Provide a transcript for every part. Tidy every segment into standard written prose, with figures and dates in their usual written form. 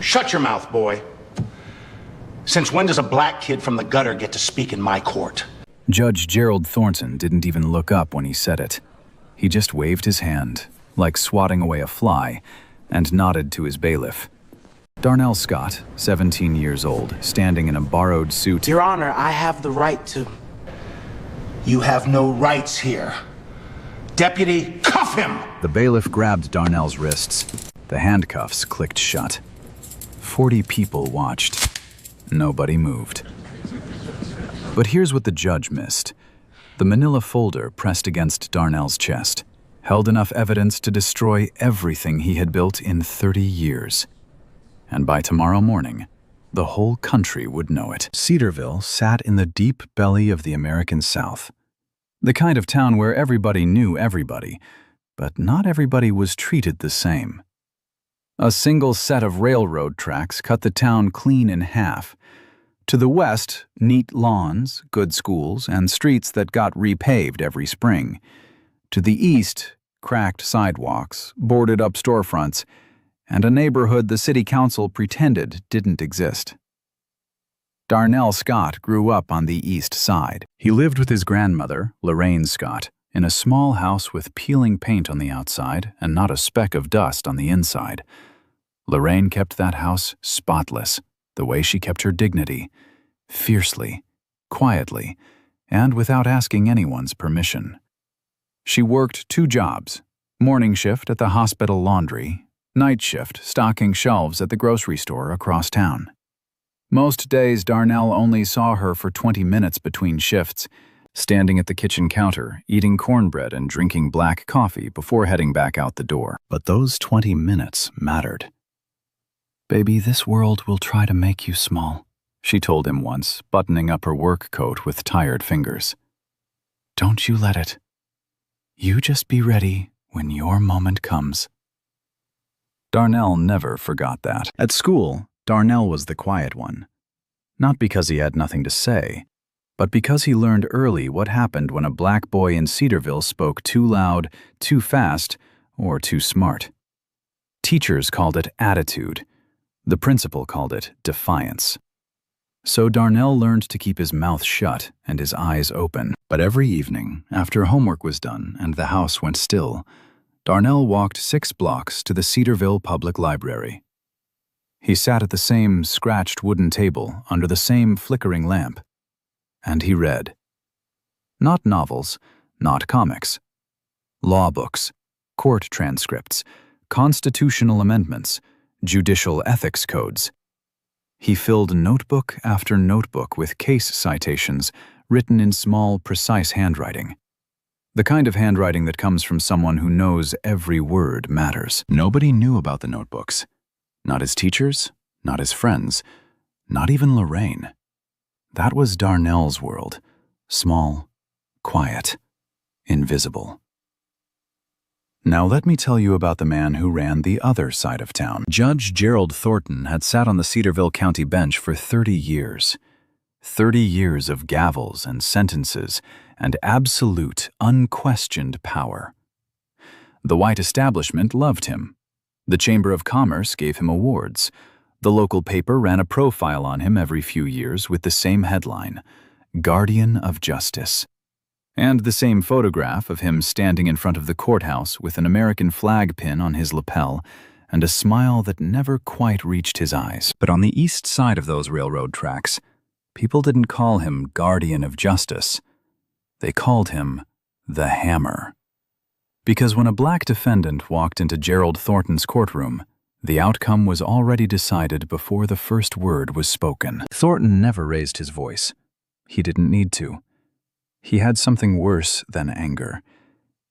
Shut your mouth, boy. Since when does a black kid from the gutter get to speak in my court? Judge Gerald Thornton didn't even look up when he said it. He just waved his hand, like swatting away a fly, and nodded to his bailiff. Darnell Scott, 17 years old, standing in a borrowed suit. Your Honor, I have the right to... You have no rights here. Deputy, cuff him! The bailiff grabbed Darnell's wrists. The handcuffs clicked shut. 40 people watched. Nobody moved. But here's what the judge missed. The manila folder pressed against Darnell's chest held enough evidence to destroy everything he had built in 30 years. And by tomorrow morning, the whole country would know it. Cedarville sat in the deep belly of the American South. The kind of town where everybody knew everybody, but not everybody was treated the same. A single set of railroad tracks cut the town clean in half. To the west, neat lawns, good schools, and streets that got repaved every spring. To the east, cracked sidewalks, boarded-up storefronts, and a neighborhood the city council pretended didn't exist. Darnell Scott grew up on the east side. He lived with his grandmother, Lorraine Scott, in a small house with peeling paint on the outside and not a speck of dust on the inside. Lorraine kept that house spotless, the way she kept her dignity, fiercely, quietly, and without asking anyone's permission. She worked 2 jobs, morning shift at the hospital laundry, night shift stocking shelves at the grocery store across town. Most days Darnell only saw her for 20 minutes between shifts, standing at the kitchen counter, eating cornbread and drinking black coffee before heading back out the door. But those 20 minutes mattered. "Baby, this world will try to make you small," she told him once, buttoning up her work coat with tired fingers. "Don't you let it. You just be ready when your moment comes." Darnell never forgot that. At school, Darnell was the quiet one. Not because he had nothing to say, but because he learned early what happened when a black boy in Cedarville spoke too loud, too fast, or too smart. Teachers called it attitude. The principal called it defiance. So Darnell learned to keep his mouth shut and his eyes open. But every evening, after homework was done and the house went still, Darnell walked 6 blocks to the Cedarville Public Library. He sat at the same scratched wooden table under the same flickering lamp, and he read. Not novels, not comics. Law books, court transcripts, constitutional amendments, judicial ethics codes. He filled notebook after notebook with case citations written in small, precise handwriting. The kind of handwriting that comes from someone who knows every word matters. Nobody knew about the notebooks. Not his teachers, not his friends, not even Lorraine. That was Darnell's world. Small, quiet, invisible. Now let me tell you about the man who ran the other side of town. Judge Gerald Thornton had sat on the Cedarville County bench for 30 years. 30 years of gavels and sentences and absolute, unquestioned power. The white establishment loved him. The Chamber of Commerce gave him awards. The local paper ran a profile on him every few years with the same headline, Guardian of Justice. And the same photograph of him standing in front of the courthouse with an American flag pin on his lapel and a smile that never quite reached his eyes. But on the east side of those railroad tracks, people didn't call him Guardian of Justice. They called him the Hammer. Because when a black defendant walked into Gerald Thornton's courtroom, the outcome was already decided before the first word was spoken. Thornton never raised his voice. He didn't need to. He had something worse than anger.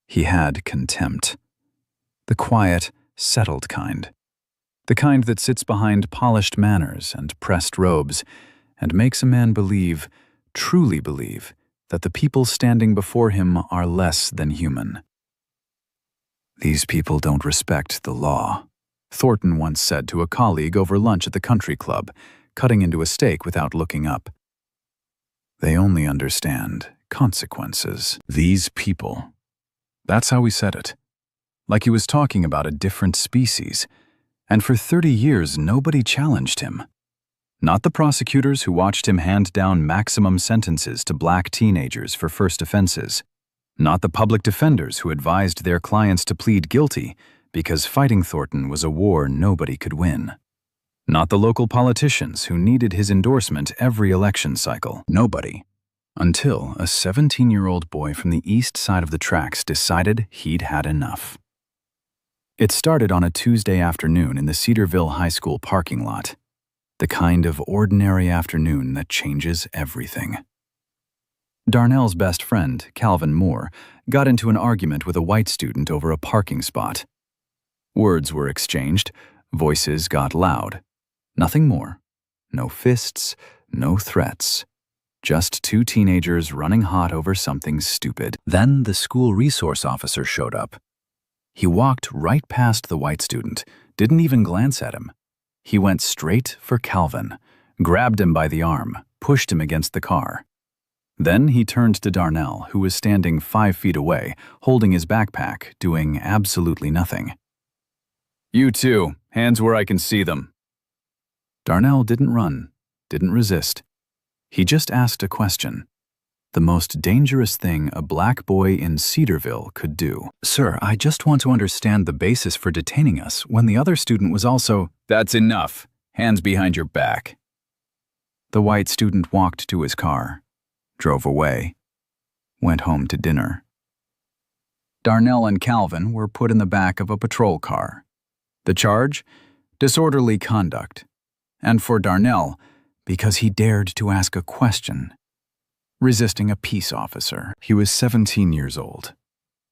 He had contempt. The quiet, settled kind. The kind that sits behind polished manners and pressed robes and makes a man believe, truly believe, that the people standing before him are less than human. These people don't respect the law, Thornton once said to a colleague over lunch at the country club, cutting into a steak without looking up. They only understand consequences. These people. That's how he said it. Like he was talking about a different species, And for 30 years, nobody challenged him. Not the prosecutors who watched him hand down maximum sentences to black teenagers for first offenses. Not the public defenders who advised their clients to plead guilty because fighting Thornton was a war nobody could win. Not the local politicians who needed his endorsement every election cycle. Nobody. Until a 17-year-old boy from the east side of the tracks decided he'd had enough. It started on a Tuesday afternoon in the Cedarville High School parking lot. The kind of ordinary afternoon that changes everything. Darnell's best friend, Calvin Moore, got into an argument with a white student over a parking spot. Words were exchanged, voices got loud. Nothing more. No fists, no threats. Just two teenagers running hot over something stupid. Then the school resource officer showed up. He walked right past the white student, didn't even glance at him. He went straight for Calvin, grabbed him by the arm, pushed him against the car. Then he turned to Darnell, who was standing 5 feet away, holding his backpack, doing absolutely nothing. "You two, hands where I can see them." Darnell didn't run, didn't resist. He just asked a question. The most dangerous thing a black boy in Cedarville could do. "Sir, I just want to understand the basis for detaining us when the other student was also—" "That's enough. Hands behind your back." The white student walked to his car, drove away, went home to dinner. Darnell and Calvin were put in the back of a patrol car. The charge? Disorderly conduct. And for Darnell, because he dared to ask a question. Resisting a peace officer. He was 17 years old.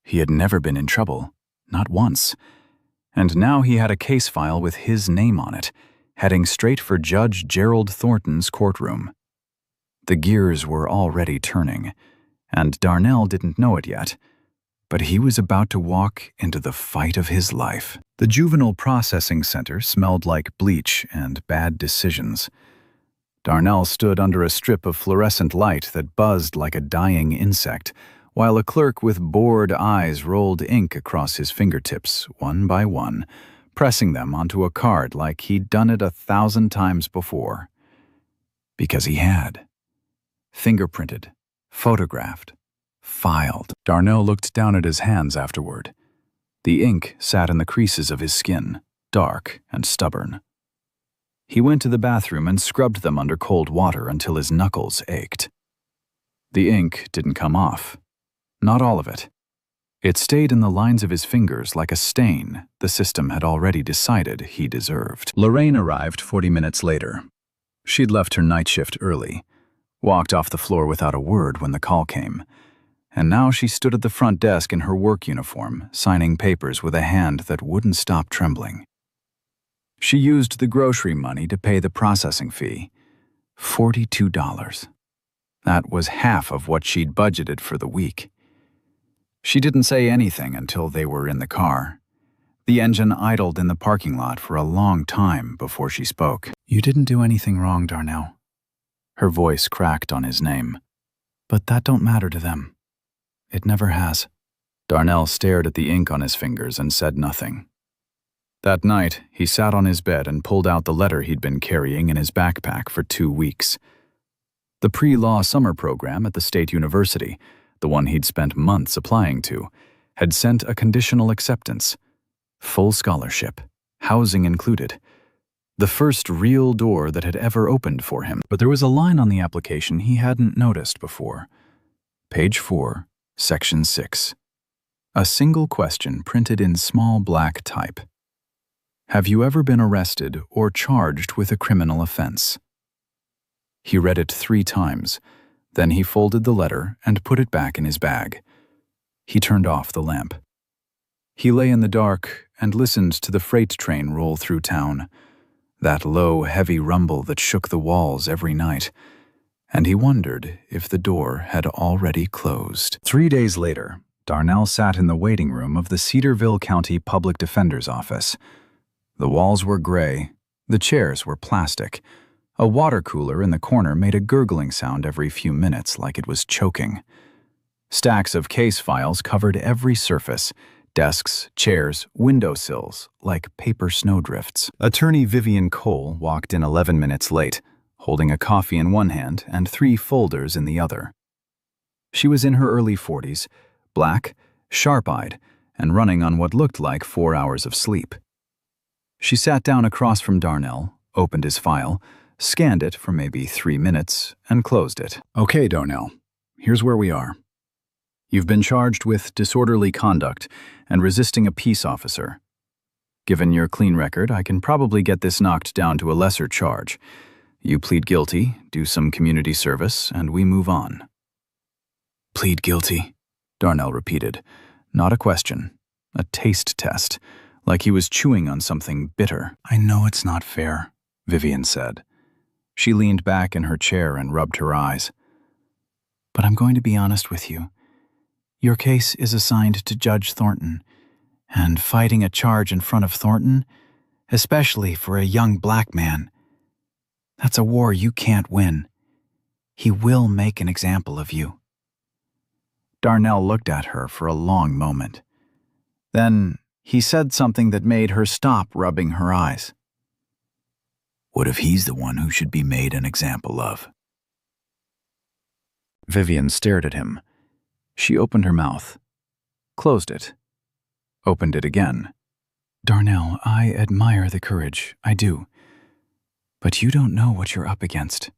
He had never been in trouble, not once. And now he had a case file with his name on it, heading straight for Judge Gerald Thornton's courtroom. The gears were already turning, and Darnell didn't know it yet, but he was about to walk into the fight of his life. The Juvenile Processing Center smelled like bleach and bad decisions. Darnell stood under a strip of fluorescent light that buzzed like a dying insect, while a clerk with bored eyes rolled ink across his fingertips, one by one, pressing them onto a card like he'd done it 1,000 times before. Because he had. Fingerprinted, photographed, filed. Darnell looked down at his hands afterward. The ink sat in the creases of his skin, dark and stubborn. He went to the bathroom and scrubbed them under cold water until his knuckles ached. The ink didn't come off. Not all of it. It stayed in the lines of his fingers like a stain the system had already decided he deserved. Lorraine arrived 40 minutes later. She'd left her night shift early, walked off the floor without a word when the call came, and now she stood at the front desk in her work uniform, signing papers with a hand that wouldn't stop trembling. She used the grocery money to pay the processing fee. $42. That was half of what she'd budgeted for the week. She didn't say anything until they were in the car. The engine idled in the parking lot for a long time before she spoke. "You didn't do anything wrong, Darnell." Her voice cracked on his name. "But that don't matter to them. It never has." Darnell stared at the ink on his fingers and said nothing. That night, he sat on his bed and pulled out the letter he'd been carrying in his backpack for 2 weeks. The pre-law summer program at the state university, the one he'd spent months applying to, had sent a conditional acceptance. Full scholarship, housing included. The first real door that had ever opened for him. But there was a line on the application he hadn't noticed before. Page 4, Section 6. A single question printed in small black type. Have you ever been arrested or charged with a criminal offense? He read it 3 times. Then he folded the letter and put it back in his bag. He turned off the lamp. He lay in the dark and listened to the freight train roll through town, that low, heavy rumble that shook the walls every night, and he wondered if the door had already closed. 3 days later, Darnell sat in the waiting room of the Cedarville County Public Defender's Office. The walls were gray, the chairs were plastic. A water cooler in the corner made a gurgling sound every few minutes like it was choking. Stacks of case files covered every surface, Desks, chairs, windowsills, like paper snowdrifts. Attorney Vivian Cole walked in 11 minutes late, holding a coffee in one hand and 3 folders in the other. She was in her early 40s, black, sharp-eyed, and running on what looked like 4 hours of sleep. She sat down across from Darnell, opened his file, scanned it for maybe 3 minutes, and closed it. Okay, Darnell, here's where we are. You've been charged with disorderly conduct and resisting a peace officer. Given your clean record, I can probably get this knocked down to a lesser charge. You plead guilty, do some community service, and we move on. Plead guilty, Darnell repeated. Not a question. A taste test, like he was chewing on something bitter. I know it's not fair, Vivian said. She leaned back in her chair and rubbed her eyes. But I'm going to be honest with you. Your case is assigned to Judge Thornton, and fighting a charge in front of Thornton, especially for a young black man, that's a war you can't win. He will make an example of you. Darnell looked at her for a long moment. Then he said something that made her stop rubbing her eyes. What if he's the one who should be made an example of? Vivian stared at him. She opened her mouth, closed it, opened it again. Darnell, I admire the courage, I do. But you don't know what you're up against.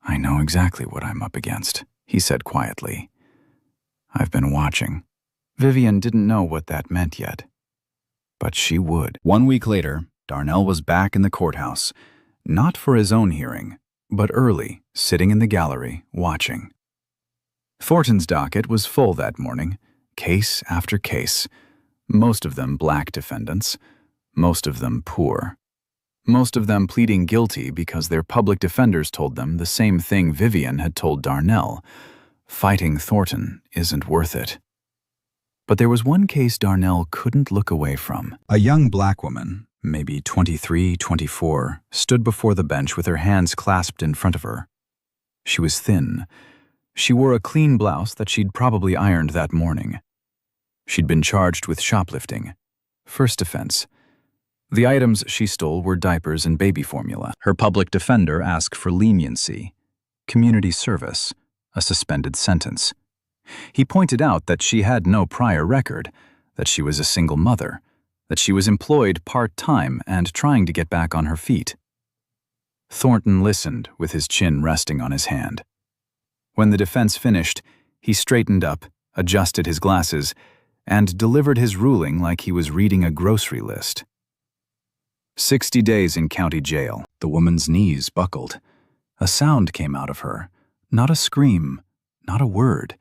I know exactly what I'm up against, he said quietly. I've been watching. Vivian didn't know what that meant yet. But she would. 1 week later, Darnell was back in the courthouse, not for his own hearing, but early, sitting in the gallery, watching. Thornton's docket was full that morning, case after case, most of them black defendants, most of them poor, most of them pleading guilty because their public defenders told them the same thing Vivian had told Darnell: fighting Thornton isn't worth it. But there was one case Darnell couldn't look away from. A young black woman, maybe 23, 24, stood before the bench with her hands clasped in front of her. She was thin. She wore a clean blouse that she'd probably ironed that morning. She'd been charged with shoplifting. First offense. The items she stole were diapers and baby formula. Her public defender asked for leniency, community service, a suspended sentence. He pointed out that she had no prior record, that she was a single mother, that she was employed part-time and trying to get back on her feet. Thornton listened with his chin resting on his hand. When the defense finished, he straightened up, adjusted his glasses, and delivered his ruling like he was reading a grocery list. 60 days in county jail. The woman's knees buckled. A sound came out of her. Not a scream, not a word.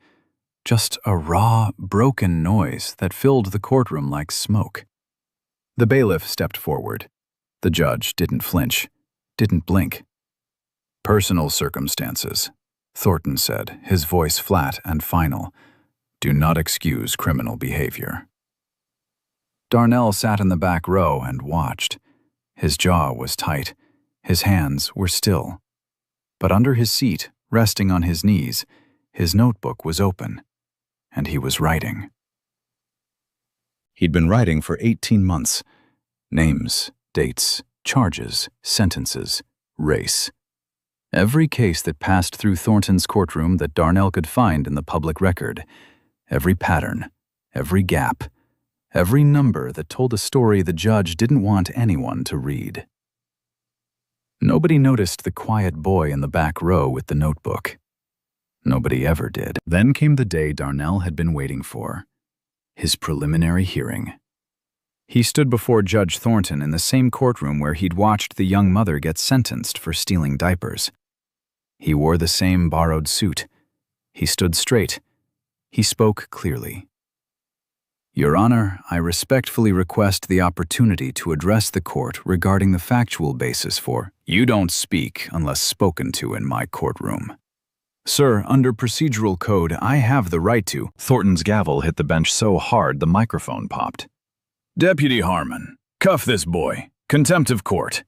Just a raw, broken noise that filled the courtroom like smoke. The bailiff stepped forward. The judge didn't flinch, didn't blink. Personal circumstances, Thornton said, his voice flat and final, do not excuse criminal behavior. Darnell sat in the back row and watched. His jaw was tight. His hands were still. But under his seat, resting on his knees, his notebook was open, and he was writing. He'd been writing for 18 months. Names, dates, charges, sentences, race. Every case that passed through Thornton's courtroom that Darnell could find in the public record. Every pattern, every gap, every number that told a story the judge didn't want anyone to read. Nobody noticed the quiet boy in the back row with the notebook. Nobody ever did. Then came the day Darnell had been waiting for. His preliminary hearing. He stood before Judge Thornton in the same courtroom where he'd watched the young mother get sentenced for stealing diapers. He wore the same borrowed suit. He stood straight. He spoke clearly. Your Honor, I respectfully request the opportunity to address the court regarding the factual basis for you don't speak unless spoken to in my courtroom. Sir, under procedural code, I have the right to. Thornton's gavel hit the bench so hard the microphone popped. Deputy Harmon, cuff this boy. Contempt of court.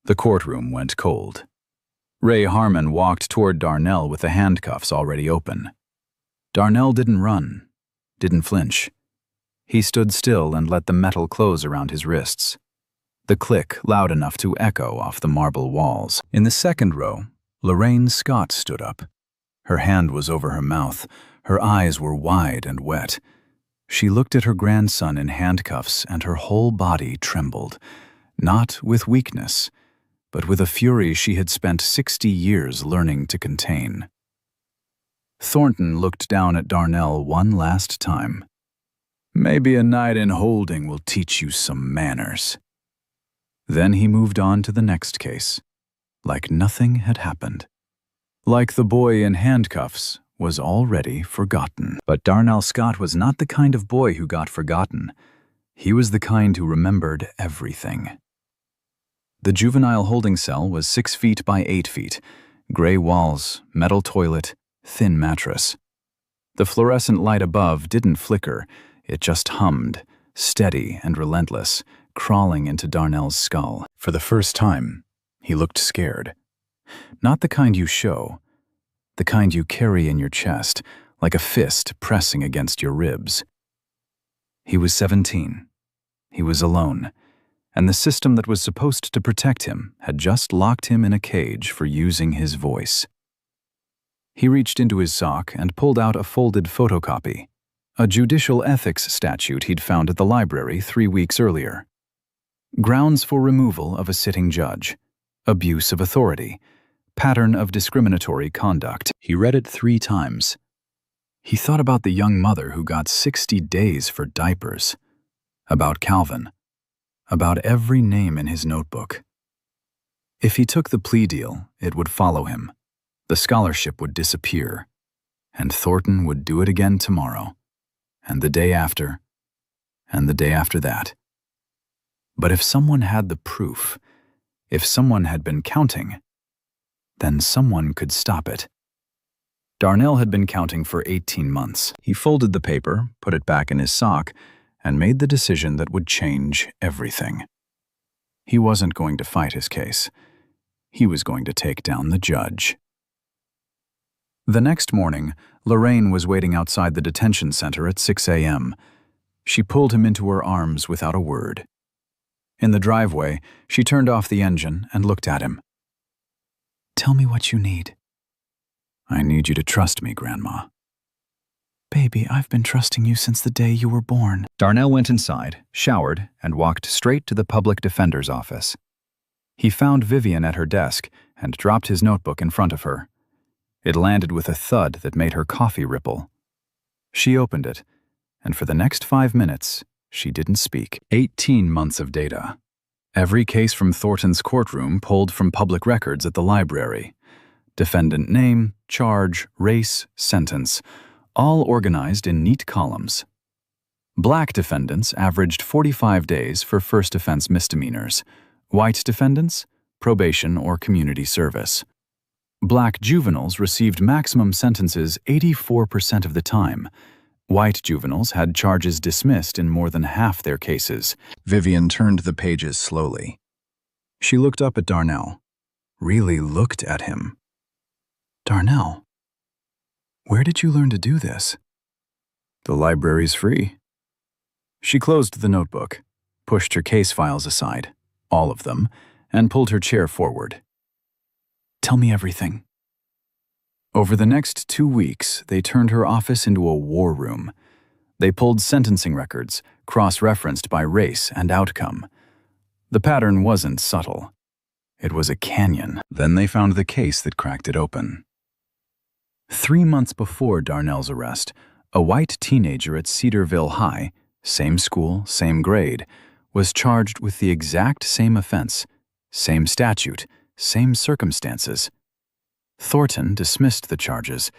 The courtroom went cold. Ray Harmon walked toward Darnell with the handcuffs already open. Darnell didn't run, didn't flinch. He stood still and let the metal close around his wrists. The click loud enough to echo off the marble walls. In the second row, Lorraine Scott stood up. Her hand was over her mouth. Her eyes were wide and wet. She looked at her grandson in handcuffs, and her whole body trembled, not with weakness, but with a fury she had spent 60 years learning to contain. Thornton looked down at Darnell one last time. "Maybe a night in holding will teach you some manners." Then he moved on to the next case, like nothing had happened. Like the boy in handcuffs was already forgotten. But Darnell Scott was not the kind of boy who got forgotten. He was the kind who remembered everything. The juvenile holding cell was 6 feet by 8 feet, gray walls, metal toilet, thin mattress. The fluorescent light above didn't flicker, it just hummed, steady and relentless, crawling into Darnell's skull. For the first time, he looked scared. Not the kind you show, the kind you carry in your chest, like a fist pressing against your ribs. He was 17. He was alone, and the system that was supposed to protect him had just locked him in a cage for using his voice. He reached into his sock and pulled out a folded photocopy, a judicial ethics statute he'd found at the library 3 weeks earlier. Grounds for removal of a sitting judge, abuse of authority, pattern of discriminatory conduct. He read it 3 times. He thought about the young mother who got 60 days for diapers, about Calvin, about every name in his notebook. If he took the plea deal, it would follow him. The scholarship would disappear, and Thornton would do it again tomorrow, and the day after, and the day after that. But if someone had the proof, if someone had been counting, then someone could stop it. Darnell had been counting for 18 months. He folded the paper, put it back in his sock, and made the decision that would change everything. He wasn't going to fight his case. He was going to take down the judge. The next morning, Lorraine was waiting outside the detention center at 6 a.m. She pulled him into her arms without a word. In the driveway, she turned off the engine and looked at him. "Tell me what you need." "I need you to trust me, Grandma." "Baby, I've been trusting you since the day you were born." Darnell went inside, showered, and walked straight to the public defender's office. He found Vivian at her desk and dropped his notebook in front of her. It landed with a thud that made her coffee ripple. She opened it, and for the next 5 minutes, she didn't speak. 18 months of data. Every case from Thornton's courtroom pulled from public records at the library. Defendant name, charge, race, sentence, all organized in neat columns. Black defendants averaged 45 days for first offense misdemeanors. White defendants, probation or community service. Black juveniles received maximum sentences 84% of the time. White juveniles had charges dismissed in more than half their cases. Vivian turned the pages slowly. She looked up at Darnell. Really looked at him. "Darnell, where did you learn to do this?" "The library's free." She closed the notebook, pushed her case files aside, all of them, and pulled her chair forward. "Tell me everything." Over the next 2 weeks, they turned her office into a war room. They pulled sentencing records, cross-referenced by race and outcome. The pattern wasn't subtle. It was a canyon. Then they found the case that cracked it open. 3 months before Darnell's arrest, a white teenager at Cedarville High, same school, same grade, was charged with the exact same offense, same statute, same circumstances. Thornton dismissed the charges.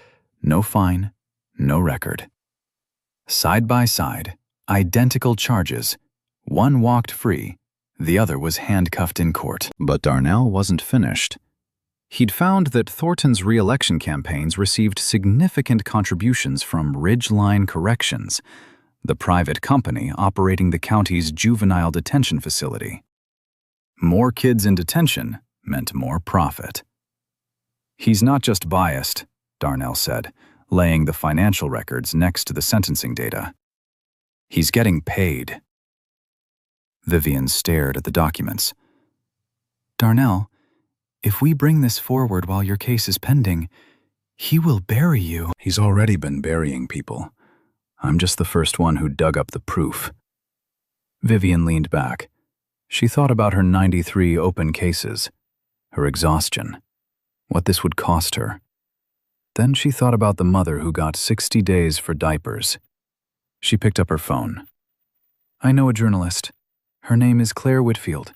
No fine, no record. Side by side, identical charges. One walked free, the other was handcuffed in court. But Darnell wasn't finished. He'd found that Thornton's re-election campaigns received significant contributions from Ridgeline Corrections, the private company operating the county's juvenile detention facility. More kids in detention meant more profit. "He's not just biased," Darnell said, laying the financial records next to the sentencing data. He's getting paid. Vivian stared at the documents. Darnell, if we bring this forward while your case is pending, he will bury you. He's already been burying people. I'm just the first one who dug up the proof. Vivian leaned back. She thought about her 93 open cases, her exhaustion, what this would cost her. Then she thought about the mother who got 60 days for diapers. She picked up her phone. I know a journalist. Her name is Claire Whitfield.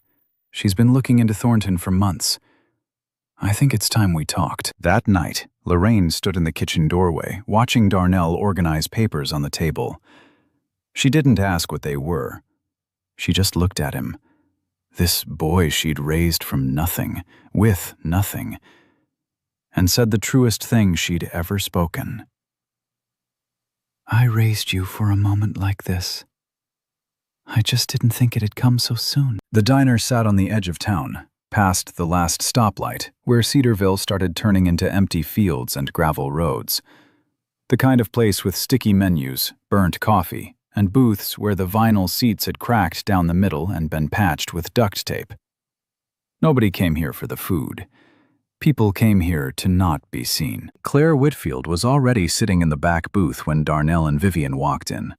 She's been looking into Thornton for months. I think it's time we talked. That night, Lorraine stood in the kitchen doorway, watching Darnell organize papers on the table. She didn't ask what they were. She just looked at him. This boy she'd raised from nothing, with nothing, and said the truest thing she'd ever spoken. I raised you for a moment like this. I just didn't think it'd come so soon. The diner sat on the edge of town, past the last stoplight, where Cedarville started turning into empty fields and gravel roads. The kind of place with sticky menus, burnt coffee, and booths where the vinyl seats had cracked down the middle and been patched with duct tape. Nobody came here for the food. People came here to not be seen. Claire Whitfield was already sitting in the back booth when Darnell and Vivian walked in.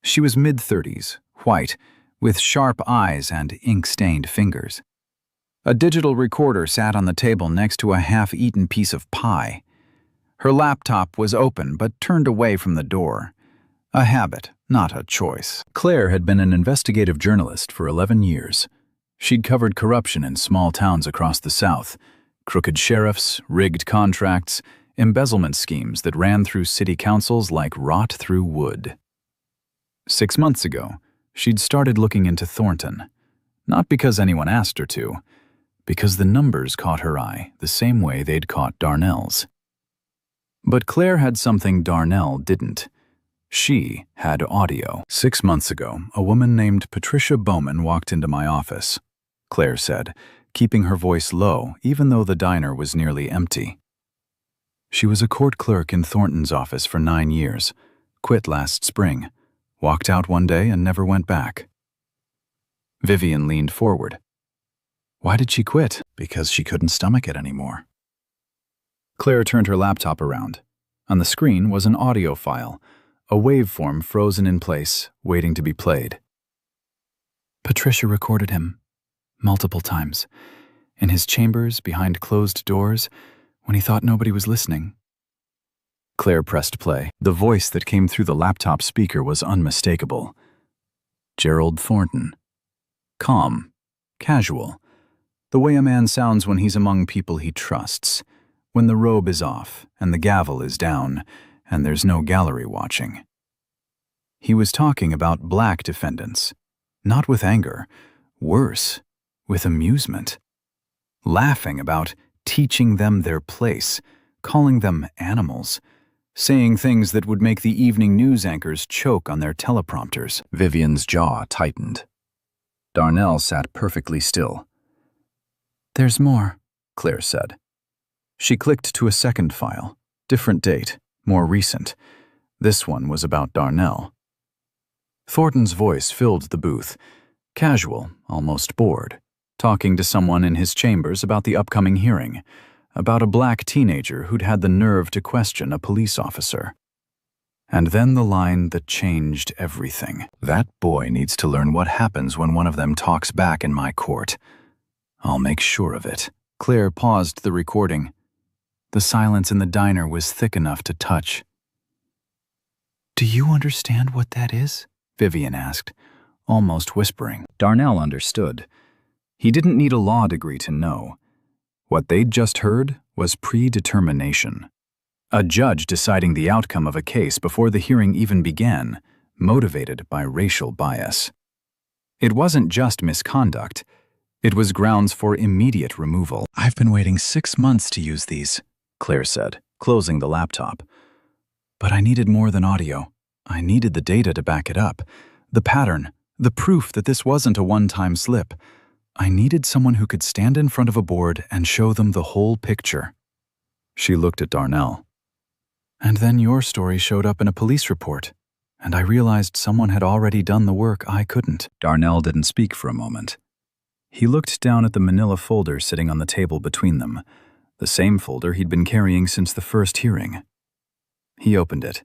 She was mid-30s, white, with sharp eyes and ink-stained fingers. A digital recorder sat on the table next to a half-eaten piece of pie. Her laptop was open but turned away from the door. A habit, not a choice. Claire had been an investigative journalist for 11 years. She'd covered corruption in small towns across the South, crooked sheriffs, rigged contracts, embezzlement schemes that ran through city councils like rot through wood. 6 months ago, she'd started looking into Thornton. Not because anyone asked her to, because the numbers caught her eye the same way they'd caught Darnell's. But Claire had something Darnell didn't. She had audio. 6 months ago, a woman named Patricia Bowman walked into my office, Claire said, keeping her voice low even though the diner was nearly empty. She was a court clerk in Thornton's office for 9 years, quit last spring, walked out one day and never went back. Vivian leaned forward. Why did she quit? Because she couldn't stomach it anymore. Claire turned her laptop around. On the screen was an audio file, a waveform frozen in place, waiting to be played. Patricia recorded him, multiple times, in his chambers behind closed doors, when he thought nobody was listening. Claire pressed play. The voice that came through the laptop speaker was unmistakable. Gerald Thornton. Calm, casual, the way a man sounds when he's among people he trusts, when the robe is off and the gavel is down and there's no gallery watching. He was talking about black defendants, not with anger, worse, with amusement, laughing about teaching them their place, calling them animals, saying things that would make the evening news anchors choke on their teleprompters. Vivian's jaw tightened. Darnell sat perfectly still. There's more, Claire said. She clicked to a second file, different date, more recent. This one was about Darnell. Thornton's voice filled the booth, casual, almost bored, talking to someone in his chambers about the upcoming hearing, about a black teenager who'd had the nerve to question a police officer. And then the line that changed everything. That boy needs to learn what happens when one of them talks back in my court. I'll make sure of it. Claire paused the recording. The silence in the diner was thick enough to touch. Do you understand what that is? Vivian asked, almost whispering. Darnell understood. He didn't need a law degree to know. What they'd just heard was predetermination. A judge deciding the outcome of a case before the hearing even began, motivated by racial bias. It wasn't just misconduct. It was grounds for immediate removal. I've been waiting 6 months to use these, Claire said, closing the laptop. But I needed more than audio. I needed the data to back it up. The pattern, the proof that this wasn't a one-time slip. I needed someone who could stand in front of a board and show them the whole picture. She looked at Darnell. And then your story showed up in a police report. and I realized someone had already done the work I couldn't. Darnell didn't speak for a moment. He looked down at the manila folder sitting on the table between them, the same folder he'd been carrying since the first hearing. He opened it.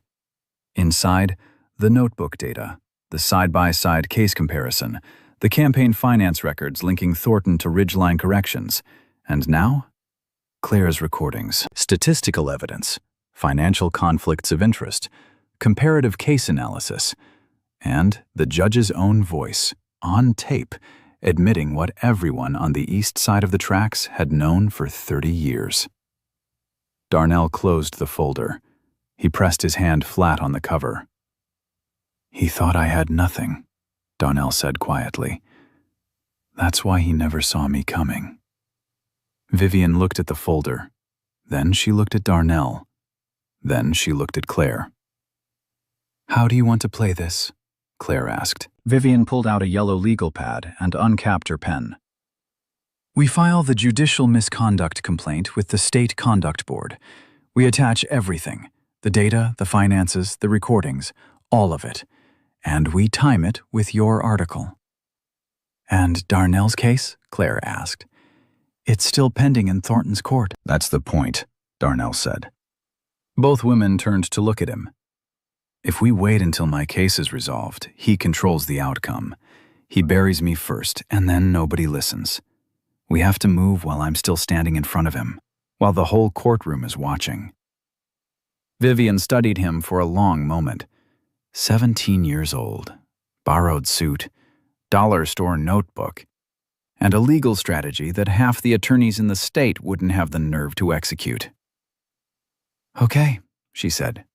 Inside, the notebook data, the side-by-side case comparison, the campaign finance records linking Thornton to Ridgeline Corrections, and now, Claire's recordings, statistical evidence, financial conflicts of interest, comparative case analysis, and the judge's own voice, on tape, admitting what everyone on the east side of the tracks had known for 30 years. Darnell closed the folder. He pressed his hand flat on the cover. "He thought I had nothing," Darnell said quietly. "That's why he never saw me coming." Vivian looked at the folder. Then she looked at Darnell. Then she looked at Claire. "How do you want to play this?" Claire asked. Vivian pulled out a yellow legal pad and uncapped her pen. "We file the judicial misconduct complaint with the State Conduct Board. We attach everything, the data, the finances, the recordings, all of it. And we time it with your article." "And Darnell's case?" Claire asked. "It's still pending in Thornton's court." "That's the point," Darnell said. Both women turned to look at him. "If we wait until my case is resolved, he controls the outcome. He buries me first, and then nobody listens. We have to move while I'm still standing in front of him, while the whole courtroom is watching." Vivian studied him for a long moment. 17 years old, borrowed suit, dollar store notebook, and a legal strategy that half the attorneys in the state wouldn't have the nerve to execute. "Okay," she said.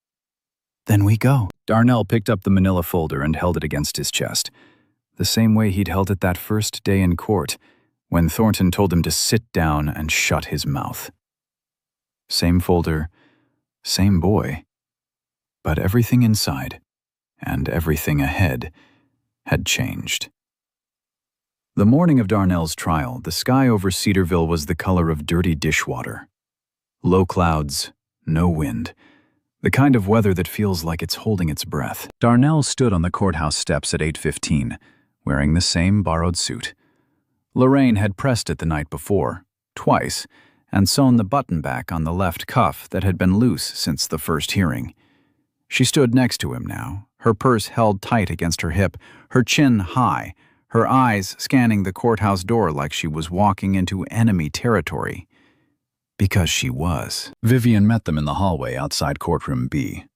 "Then we go." Darnell picked up the manila folder and held it against his chest, the same way he'd held it that first day in court, when Thornton told him to sit down and shut his mouth. Same folder, same boy, but everything inside, and everything ahead, had changed. The morning of Darnell's trial, the sky over Cedarville was the color of dirty dishwater. Low clouds, no wind, the kind of weather that feels like it's holding its breath. Darnell stood on the courthouse steps at 8:15, wearing the same borrowed suit. Lorraine had pressed it the night before, twice, and sewn the button back on the left cuff that had been loose since the first hearing. She stood next to him now, her purse held tight against her hip, her chin high, her eyes scanning the courthouse door like she was walking into enemy territory. Because she was. Vivian met them in the hallway outside courtroom B.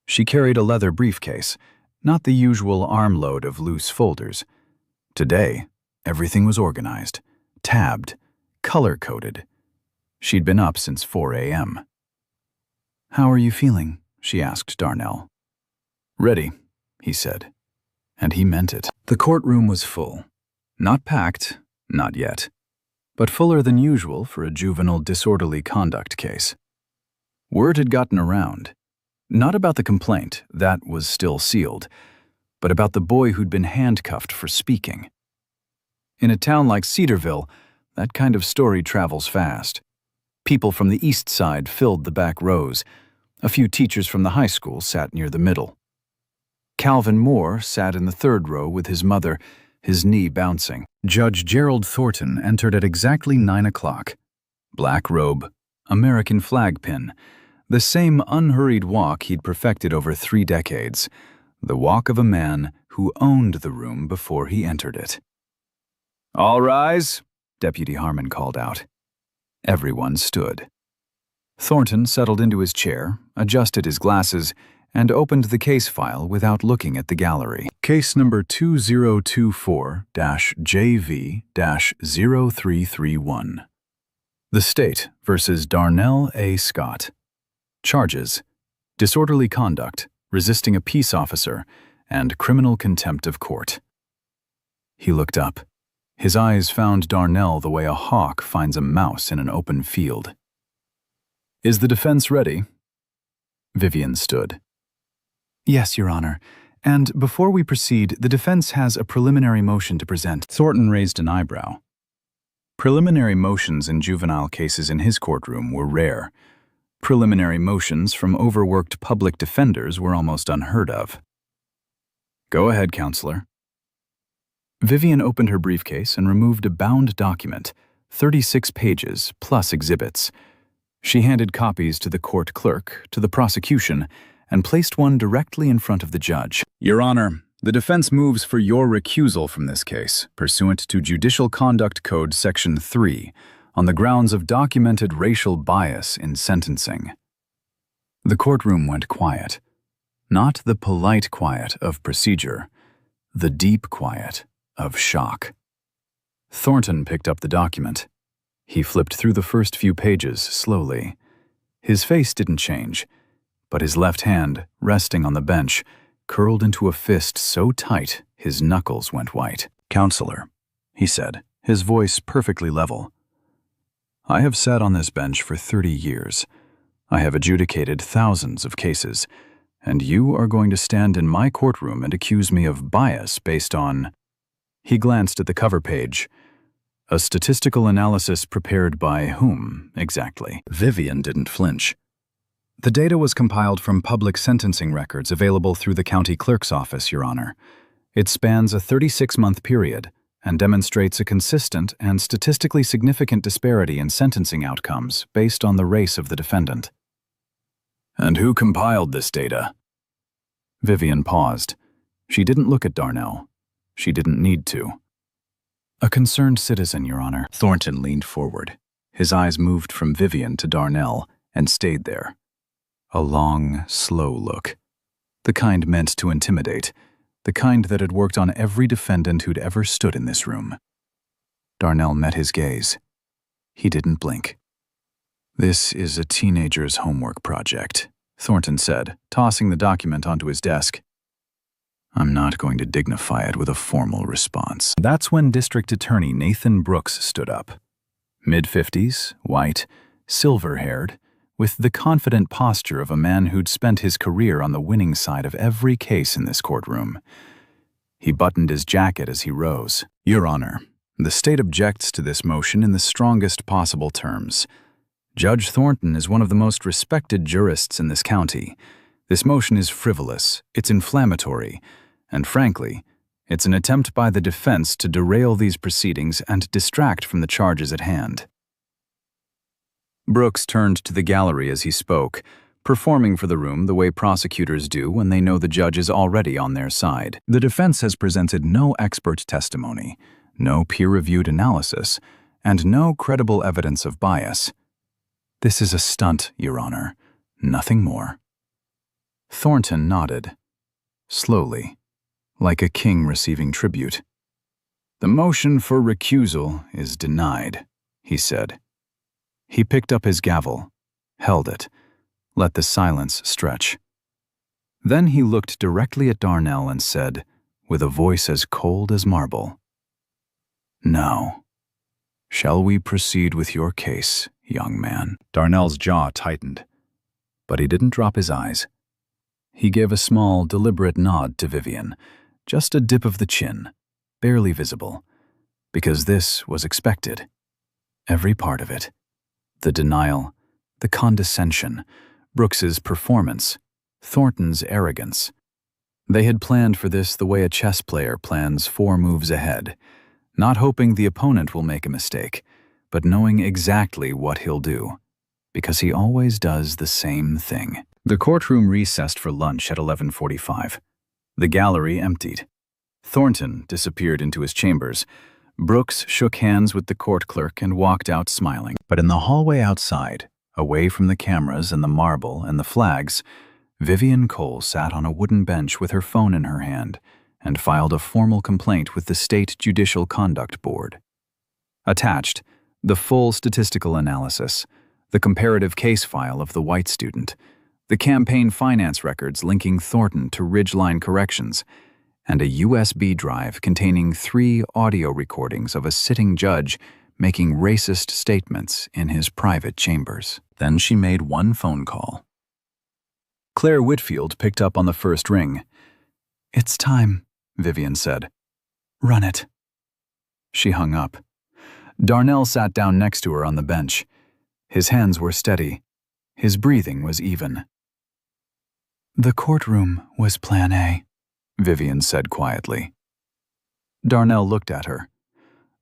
She carried a leather briefcase, not the usual armload of loose folders. Today, everything was organized, tabbed, color-coded. She'd been up since 4 a.m. "How are you feeling?" she asked Darnell. "Ready," he said. And he meant it. The courtroom was full. Not packed, not yet, but fuller than usual for a juvenile disorderly conduct case. Word had gotten around, not about the complaint, that was still sealed, but about the boy who'd been handcuffed for speaking. In a town like Cedarville, that kind of story travels fast. People from the east side filled the back rows. A few teachers from the high school sat near the middle. Calvin Moore sat in the third row with his mother, his knee bouncing. Judge Gerald Thornton entered at exactly 9 o'clock. Black robe, American flag pin, the same unhurried walk he'd perfected over 3 decades, the walk of a man who owned the room before he entered it. "All rise," Deputy Harmon called out. Everyone stood. Thornton settled into his chair, adjusted his glasses, and opened the case file without looking at the gallery. Case number 2024-JV-0331. The State versus Darnell A. Scott. Charges: disorderly conduct, resisting a peace officer, and criminal contempt of court. He looked up. His eyes found Darnell the way a hawk finds a mouse in an open field. "Is the defense ready?" Vivian stood. "Yes, Your Honor. And before we proceed, the defense has a preliminary motion to present." Thornton raised an eyebrow. Preliminary motions in juvenile cases in his courtroom were rare. Preliminary motions from overworked public defenders were almost unheard of. Go ahead, counselor. Vivian opened her briefcase and removed a bound document, 36 pages plus exhibits. She handed copies to the court clerk, to the prosecution, and placed one directly in front of the judge. Your Honor, the defense moves for your recusal from this case, pursuant to Judicial Conduct Code Section 3, on the grounds of documented racial bias in sentencing. The courtroom went quiet. Not the polite quiet of procedure, the deep quiet of shock. Thornton picked up the document. He flipped through the first few pages slowly. His face didn't change, but his left hand, resting on the bench, curled into a fist so tight his knuckles went white. Counselor, he said, his voice perfectly level. I have sat on this bench for 30 years. I have adjudicated thousands of cases, and you are going to stand in my courtroom and accuse me of bias based on... He glanced at the cover page. A statistical analysis prepared by whom, exactly? Vivian didn't flinch. The data was compiled from public sentencing records available through the county clerk's office, Your Honor. It spans a 36-month period and demonstrates a consistent and statistically significant disparity in sentencing outcomes based on the race of the defendant. And who compiled this data? Vivian paused. She didn't look at Darnell. She didn't need to. A concerned citizen, Your Honor. Thornton leaned forward. His eyes moved from Vivian to Darnell and stayed there. A long, slow look. The kind meant to intimidate. The kind that had worked on every defendant who'd ever stood in this room. Darnell met his gaze. He didn't blink. This is a teenager's homework project, Thornton said, tossing the document onto his desk. I'm not going to dignify it with a formal response. That's when District Attorney Nathan Brooks stood up. Mid-50s, white, silver-haired, with the confident posture of a man who'd spent his career on the winning side of every case in this courtroom. He buttoned his jacket as he rose. Your Honor, the state objects to this motion in the strongest possible terms. Judge Thornton is one of the most respected jurists in this county. This motion is frivolous, it's inflammatory, and frankly, it's an attempt by the defense to derail these proceedings and distract from the charges at hand. Brooks turned to the gallery as he spoke, performing for the room the way prosecutors do when they know the judge is already on their side. The defense has presented no expert testimony, no peer-reviewed analysis, and no credible evidence of bias. This is a stunt, Your Honor, nothing more. Thornton nodded, slowly, like a king receiving tribute. The motion for recusal is denied, he said. He picked up his gavel, held it, let the silence stretch. Then he looked directly at Darnell and said, with a voice as cold as marble, "Now, shall we proceed with your case, young man?" Darnell's jaw tightened, but he didn't drop his eyes. He gave a small, deliberate nod to Vivian, just a dip of the chin, barely visible, because this was expected. Every part of it. The denial, the condescension, Brooks's performance, Thornton's arrogance. They had planned for this the way a chess player plans 4 moves ahead, not hoping the opponent will make a mistake, but knowing exactly what he'll do, because he always does the same thing. The courtroom recessed for lunch at 11:45. The gallery emptied. Thornton disappeared into his chambers. Brooks shook hands with the court clerk and walked out smiling. But in the hallway outside, away from the cameras and the marble and the flags, Vivian Cole sat on a wooden bench with her phone in her hand and filed a formal complaint with the State Judicial Conduct Board. Attached, the full statistical analysis, the comparative case file of the white student, the campaign finance records linking Thornton to Ridgeline Corrections, and a USB drive containing 3 audio recordings of a sitting judge making racist statements in his private chambers. Then she made one phone call. Claire Whitfield picked up on the first ring. "It's time," Vivian said. "Run it." She hung up. Darnell sat down next to her on the bench. His hands were steady. His breathing was even. "The courtroom was Plan A," Vivian said quietly. Darnell looked at her.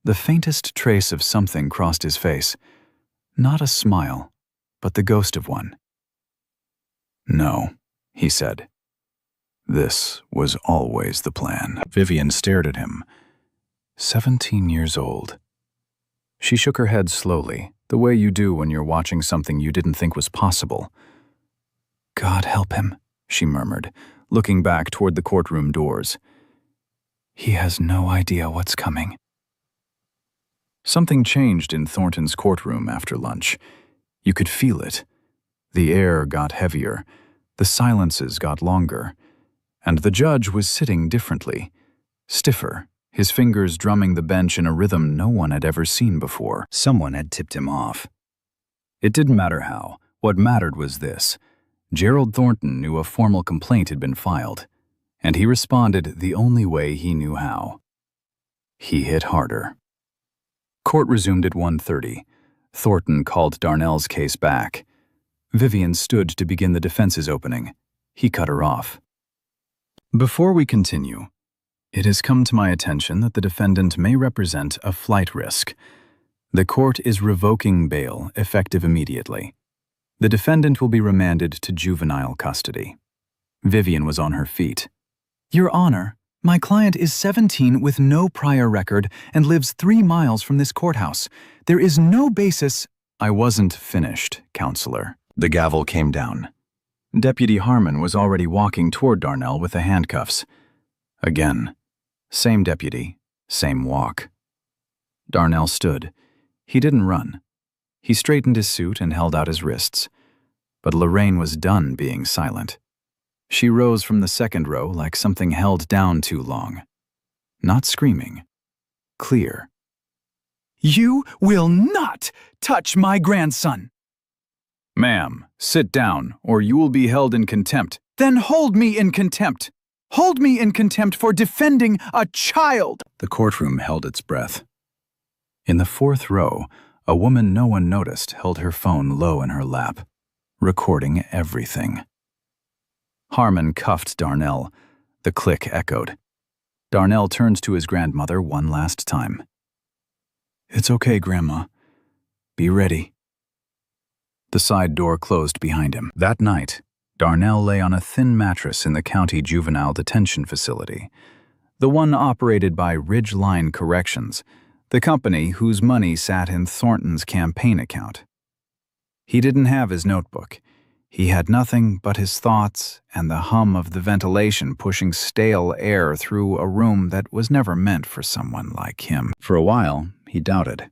The faintest trace of something crossed his face. Not a smile, but the ghost of one. "No," he said. "This was always the plan." Vivian stared at him. 17 years old. She shook her head slowly, the way you do when you're watching something you didn't think was possible. "God help him," she murmured, looking back toward the courtroom doors. "He has no idea what's coming." Something changed in Thornton's courtroom after lunch. You could feel it. The air got heavier, the silences got longer, and the judge was sitting differently, stiffer, his fingers drumming the bench in a rhythm no one had ever seen before. Someone had tipped him off. It didn't matter how. What mattered was this. Gerald Thornton knew a formal complaint had been filed, and he responded the only way he knew how. He hit harder. Court resumed at 1:30. Thornton called Darnell's case back. Vivian stood to begin the defense's opening. He cut her off. "Before we continue, it has come to my attention that the defendant may represent a flight risk. The court is revoking bail, effective immediately. The defendant will be remanded to juvenile custody." Vivian was on her feet. "Your Honor, my client is 17 with no prior record and lives 3 miles from this courthouse. There is no basis—" "I wasn't finished, Counselor." The gavel came down. Deputy Harmon was already walking toward Darnell with the handcuffs. Again. Same deputy, same walk. Darnell stood. He didn't run. He straightened his suit and held out his wrists. But Lorraine was done being silent. She rose from the second row like something held down too long. Not screaming. Clear. "You will not touch my grandson!" "Ma'am, sit down, or you will be held in contempt." "Then hold me in contempt! Hold me in contempt for defending a child!" The courtroom held its breath. In the fourth row, a woman no one noticed held her phone low in her lap, recording everything. Harmon cuffed Darnell. The click echoed. Darnell turned to his grandmother one last time. "It's okay, Grandma. Be ready." The side door closed behind him. That night, Darnell lay on a thin mattress in the county juvenile detention facility, the one operated by Ridgeline Corrections, the company whose money sat in Thornton's campaign account. He didn't have his notebook. He had nothing but his thoughts and the hum of the ventilation pushing stale air through a room that was never meant for someone like him. For a while, he doubted.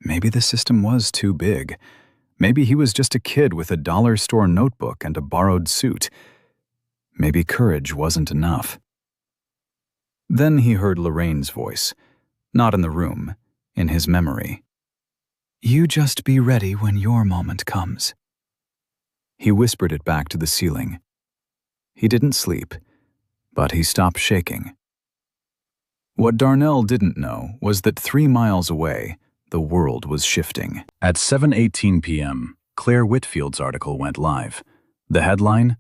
Maybe the system was too big. Maybe he was just a kid with a dollar store notebook and a borrowed suit. Maybe courage wasn't enough. Then he heard Lorraine's voice, not in the room, in his memory. "You just be ready when your moment comes." He whispered it back to the ceiling. He didn't sleep, but he stopped shaking. What Darnell didn't know was that 3 miles away, the world was shifting. At 7:18 p.m., Claire Whitfield's article went live. The headline,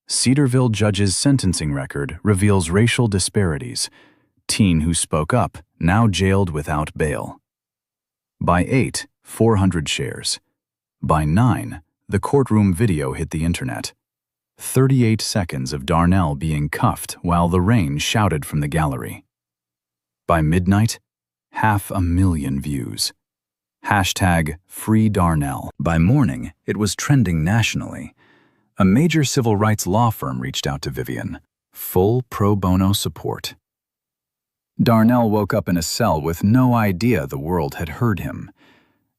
"Cedarville Judge's Sentencing Record Reveals Racial Disparities. Teen Who Spoke Up, Now Jailed Without Bail." By 8, 400 shares. By 9, the courtroom video hit the internet. 38 seconds of Darnell being cuffed while Lorraine shouted from the gallery. By midnight, 500,000 views. Hashtag Free Darnell. By morning, it was trending nationally. A major civil rights law firm reached out to Vivian. Full pro bono support. Darnell woke up in a cell with no idea the world had heard him.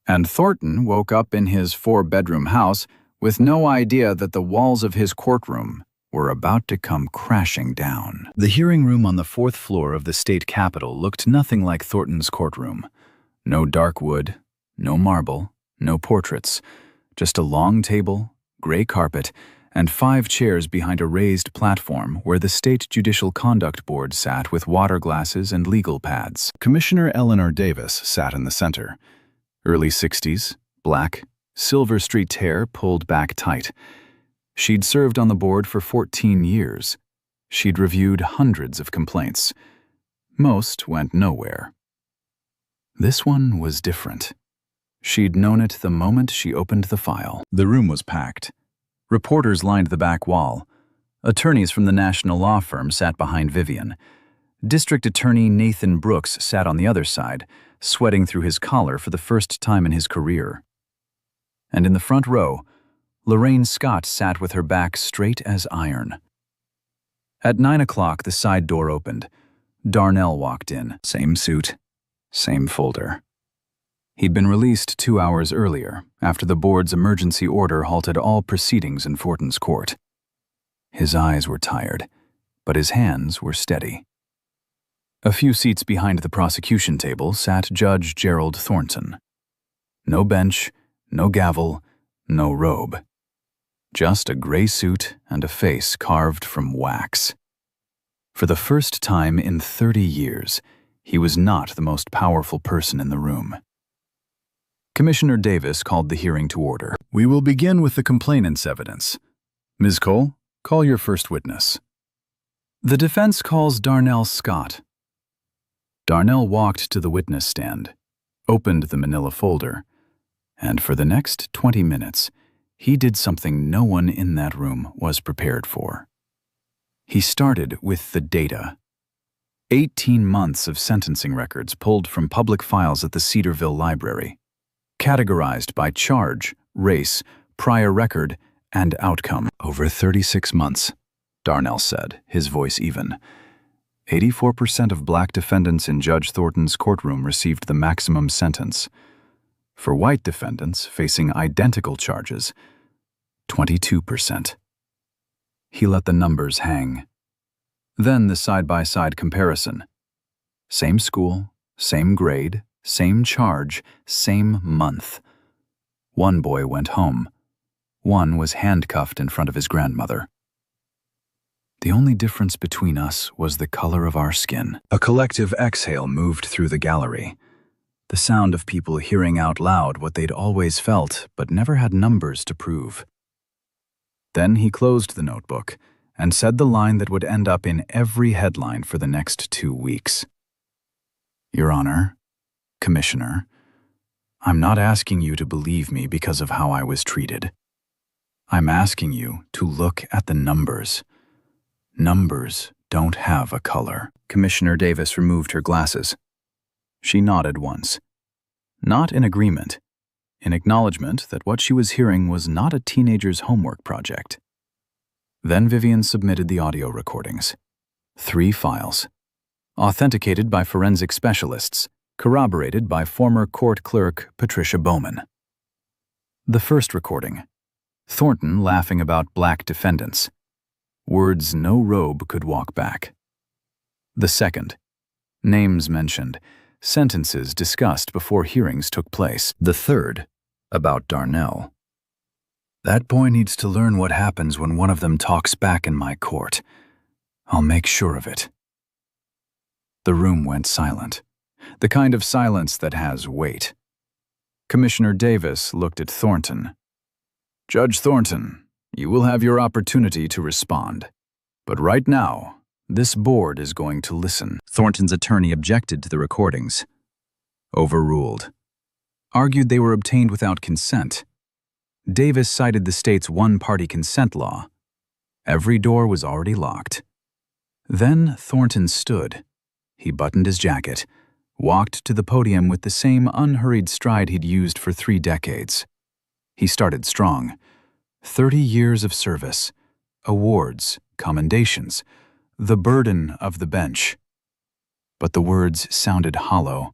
And Thornton woke up in his 4-bedroom house with no idea that the walls of his courtroom were about to come crashing down. The hearing room on the 4th floor of the state capitol looked nothing like Thornton's courtroom. No dark wood, no marble, no portraits, just a long table, gray carpet, and 5 chairs behind a raised platform where the State Judicial Conduct Board sat with water glasses and legal pads. Commissioner Eleanor Davis sat in the center. Early 60s, black, silver streaked hair pulled back tight. She'd served on the board for 14 years. She'd reviewed hundreds of complaints. Most went nowhere. This one was different. She'd known it the moment she opened the file. The room was packed. Reporters lined the back wall. Attorneys from the national law firm sat behind Vivian. District Attorney Nathan Brooks sat on the other side, sweating through his collar for the first time in his career. And in the front row, Lorraine Scott sat with her back straight as iron. At 9 o'clock, the side door opened. Darnell walked in. Same suit, same folder. He'd been released 2 hours earlier, after the board's emergency order halted all proceedings in Thornton's court. His eyes were tired, but his hands were steady. A few seats behind the prosecution table sat Judge Gerald Thornton. No bench, no gavel, no robe. Just a gray suit and a face carved from wax. For the first time in 30 years, he was not the most powerful person in the room. Commissioner Davis called the hearing to order. We will begin with the complainant's evidence. Ms. Cole, call your first witness. The defense calls Darnell Scott. Darnell walked to the witness stand, opened the manila folder, and for the next 20 minutes, he did something no one in that room was prepared for. He started with the data. 18 months of sentencing records pulled from public files at the Cedarville Library, categorized by charge, race, prior record, and outcome. Over 36 months, Darnell said, his voice even. 84% of black defendants in Judge Thornton's courtroom received the maximum sentence. For white defendants facing identical charges, 22%. He let the numbers hang. Then the side-by-side comparison. Same school, same grade, same charge, same month. One boy went home. One was handcuffed in front of his grandmother. The only difference between us was the color of our skin. A collective exhale moved through the gallery. The sound of people hearing out loud what they'd always felt but never had numbers to prove. Then he closed the notebook and said the line that would end up in every headline for the next 2 weeks. Your Honor, Commissioner, I'm not asking you to believe me because of how I was treated. I'm asking you to look at the numbers. Numbers don't have a color. Commissioner Davis removed her glasses. She nodded once. Not in agreement, in acknowledgement that what she was hearing was not a teenager's homework project. Then Vivian submitted the audio recordings. 3 files. Authenticated by forensic specialists, corroborated by former court clerk Patricia Bowman. The first recording. Thornton laughing about black defendants. Words no robe could walk back. The second. Names mentioned. Sentences discussed before hearings took place. The third. About Darnell. That boy needs to learn what happens when one of them talks back in my court. I'll make sure of it. The room went silent. The kind of silence that has weight. Commissioner Davis looked at Thornton. Judge Thornton, you will have your opportunity to respond. But right now, this board is going to listen. Thornton's attorney objected to the recordings. Overruled. Argued they were obtained without consent. Davis cited the state's one-party consent law. Every door was already locked. Then Thornton stood. He buttoned his jacket, walked to the podium with the same unhurried stride he'd used for 3 decades. He started strong. 30 years of service, awards, commendations, the burden of the bench. But the words sounded hollow,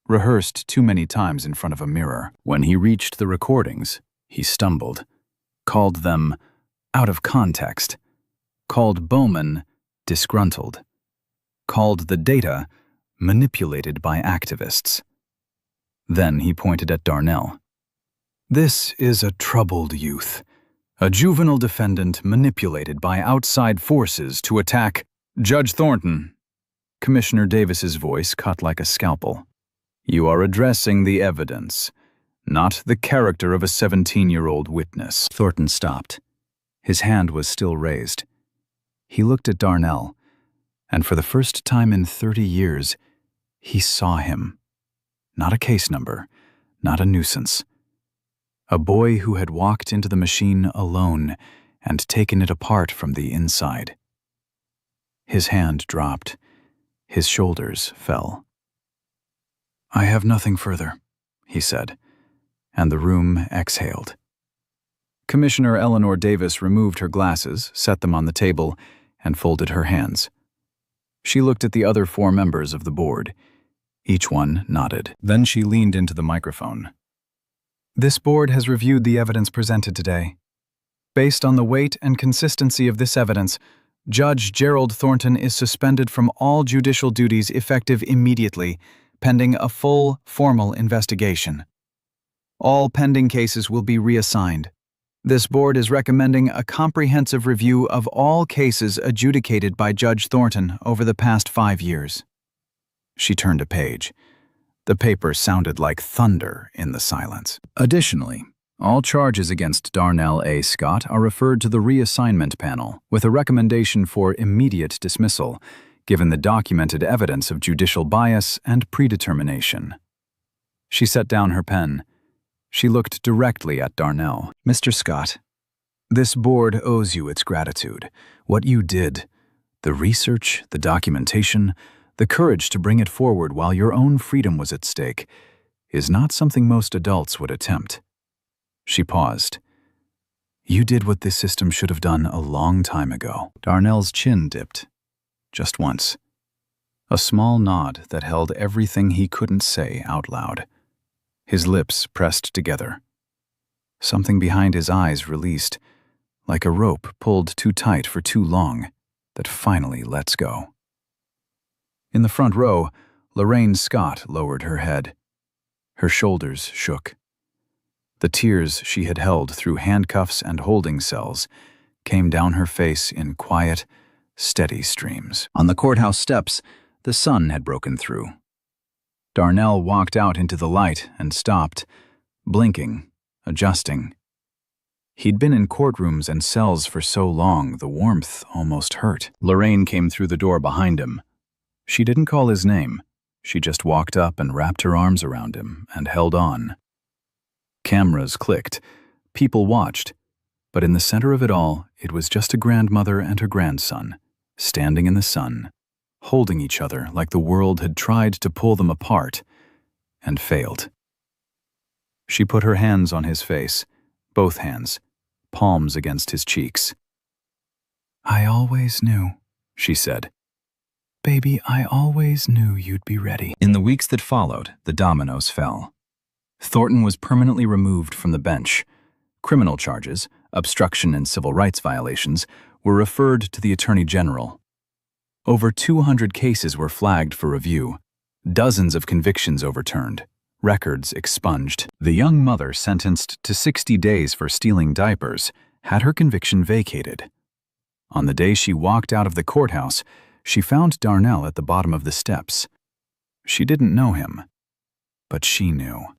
rehearsed too many times in front of a mirror. When he reached the recordings, he stumbled, called them out of context, called Bowman disgruntled, called the data manipulated by activists. Then he pointed at Darnell. This is a troubled youth, a juvenile defendant manipulated by outside forces to attack Judge Thornton. Commissioner Davis's voice cut like a scalpel. You are addressing the evidence, not the character of a 17-year-old witness. Thornton stopped. His hand was still raised. He looked at Darnell, and for the first time in 30 years, he saw him. Not a case number, not a nuisance. A boy who had walked into the machine alone and taken it apart from the inside. His hand dropped. His shoulders fell. "I have nothing further," he said, and the room exhaled. Commissioner Eleanor Davis removed her glasses, set them on the table, and folded her hands. She looked at the other 4 members of the board. Each one nodded. Then she leaned into the microphone. "This board has reviewed the evidence presented today. Based on the weight and consistency of this evidence, Judge Gerald Thornton is suspended from all judicial duties effective immediately, pending a full, formal investigation. All pending cases will be reassigned. This board is recommending a comprehensive review of all cases adjudicated by Judge Thornton over the past 5 years." She turned a page. The paper sounded like thunder in the silence. "Additionally, all charges against Darnell A. Scott are referred to the reassignment panel with a recommendation for immediate dismissal, given the documented evidence of judicial bias and predetermination." She set down her pen. She looked directly at Darnell. "Mr. Scott, this board owes you its gratitude. What you did, the research, the documentation, the courage to bring it forward while your own freedom was at stake, is not something most adults would attempt." She paused. "You did what this system should have done a long time ago." Darnell's chin dipped. Just once. A small nod that held everything he couldn't say out loud. His lips pressed together. Something behind his eyes released, like a rope pulled too tight for too long, that finally lets go. In the front row, Lorraine Scott lowered her head. Her shoulders shook. The tears she had held through handcuffs and holding cells came down her face in quiet, steady streams. On the courthouse steps, the sun had broken through. Darnell walked out into the light and stopped, blinking, adjusting. He'd been in courtrooms and cells for so long, the warmth almost hurt. Lorraine came through the door behind him. She didn't call his name. She just walked up and wrapped her arms around him and held on. Cameras clicked. People watched. But in the center of it all, it was just a grandmother and her grandson, standing in the sun, holding each other like the world had tried to pull them apart and failed. She put her hands on his face, both hands, palms against his cheeks. "I always knew," she said. "Baby, I always knew you'd be ready." In the weeks that followed, the dominoes fell. Thornton was permanently removed from the bench. Criminal charges, obstruction and civil rights violations, were referred to the Attorney General. Over 200 cases were flagged for review, dozens of convictions overturned, records expunged. The young mother sentenced to 60 days for stealing diapers had her conviction vacated. On the day she walked out of the courthouse, she found Darnell at the bottom of the steps. She didn't know him, but she knew.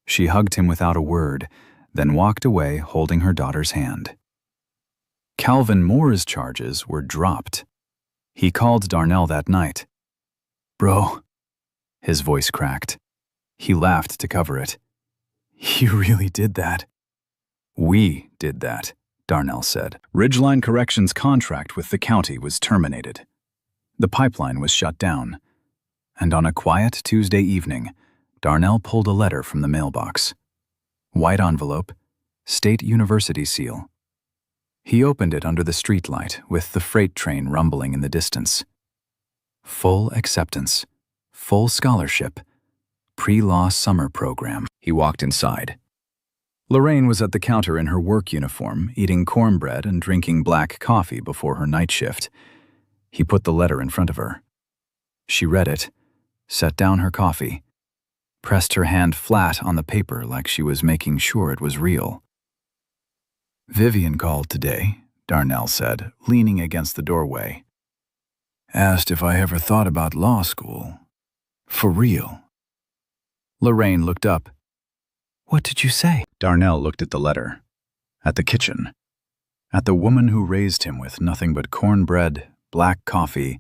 She hugged him without a word, then walked away holding her daughter's hand. Calvin Moore's charges were dropped. He called Darnell that night. "Bro," his voice cracked. He laughed to cover it. "You really did that." "We did that," Darnell said. Ridgeline Corrections' contract with the county was terminated. The pipeline was shut down. And on a quiet Tuesday evening, Darnell pulled a letter from the mailbox. White envelope, State University seal. He opened it under the streetlight with the freight train rumbling in the distance. Full acceptance, full scholarship, pre-law summer program. He walked inside. Lorraine was at the counter in her work uniform, eating cornbread and drinking black coffee before her night shift. He put the letter in front of her. She read it, set down her coffee, pressed her hand flat on the paper like she was making sure it was real. "Vivian called today," Darnell said, leaning against the doorway. "Asked if I ever thought about law school. For real." Lorraine looked up. "What did you say?" Darnell looked at the letter, at the kitchen, at the woman who raised him with nothing but cornbread, black coffee,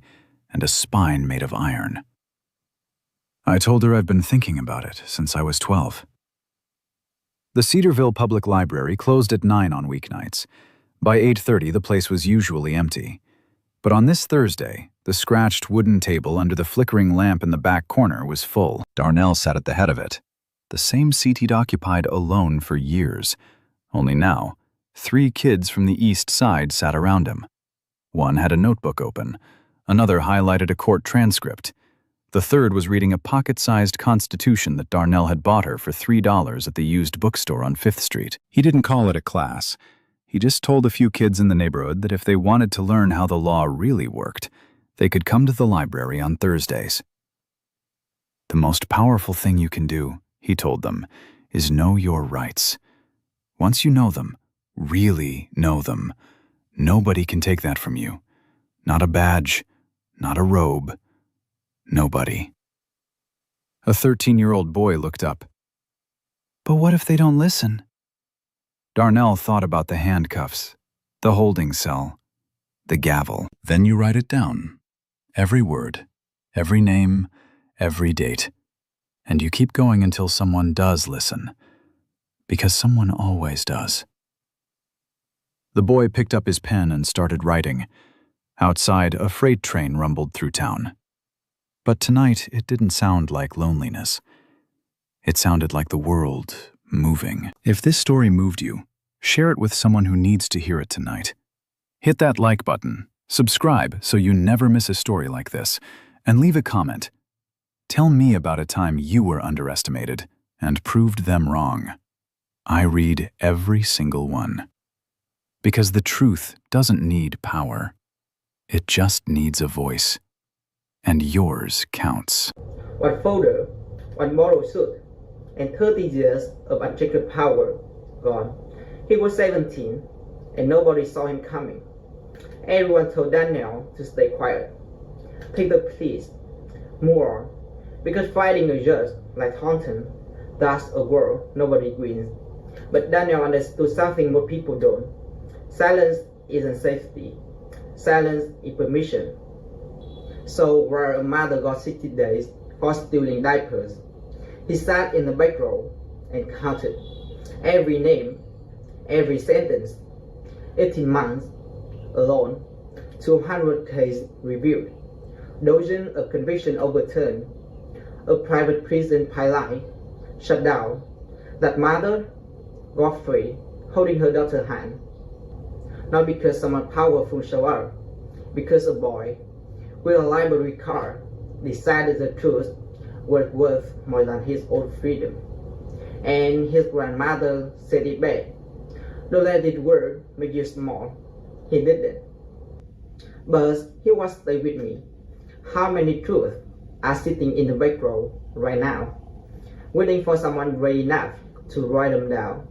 and a spine made of iron. I told her I've been thinking about it since I was 12. The Cedarville Public Library closed at 9 on weeknights. By 8:30, the place was usually empty. But on this Thursday, the scratched wooden table under the flickering lamp in the back corner was full. Darnell sat at the head of it, the same seat he'd occupied alone for years. Only now, 3 kids from the east side sat around him. One had a notebook open, another highlighted a court transcript. The third was reading a pocket-sized Constitution that Darnell had bought her for $3 at the used bookstore on 5th Street. He didn't call it a class. He just told a few kids in the neighborhood that if they wanted to learn how the law really worked, they could come to the library on Thursdays. The most powerful thing you can do, he told them, is know your rights. Once you know them, really know them, nobody can take that from you. Not a badge, not a robe, nobody. A 13-year-old boy looked up. But what if they don't listen? Darnell thought about the handcuffs, the holding cell, the gavel. Then you write it down. Every word, every name, every date. And you keep going until someone does listen. Because someone always does. The boy picked up his pen and started writing. Outside, a freight train rumbled through town. But tonight, it didn't sound like loneliness. It sounded like the world moving. If this story moved you, share it with someone who needs to hear it tonight. Hit that like button, subscribe so you never miss a story like this, and leave a comment. Tell me about a time you were underestimated and proved them wrong. I read every single one. Because the truth doesn't need power. It just needs a voice. And yours counts. What photo, what moral suit, and 30 years of unchecked power gone. He was 17, and nobody saw him coming. Everyone told Daniel to stay quiet. Take the peace. More, because fighting a judge like Taunton does a war nobody wins. But Daniel understood something more people don't. Silence isn't safety. Silence is permission. So while a mother got 60 days for stealing diapers, he sat in the back row and counted every name, every sentence. 18 months alone, 200 cases reviewed, dozens of convictions overturned, a private prison pipeline shut down. That mother got free, holding her daughter's hand. Not because someone powerful showed up, because a boy with a library card decided the truth was worth more than his own freedom. And his grandmother said it back. Don't let this word make you small. He did it. But he was stay with me. How many truths are sitting in the back row right now, waiting for someone brave enough to write them down?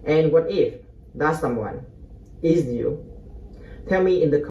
And what if that someone is you? Tell me in the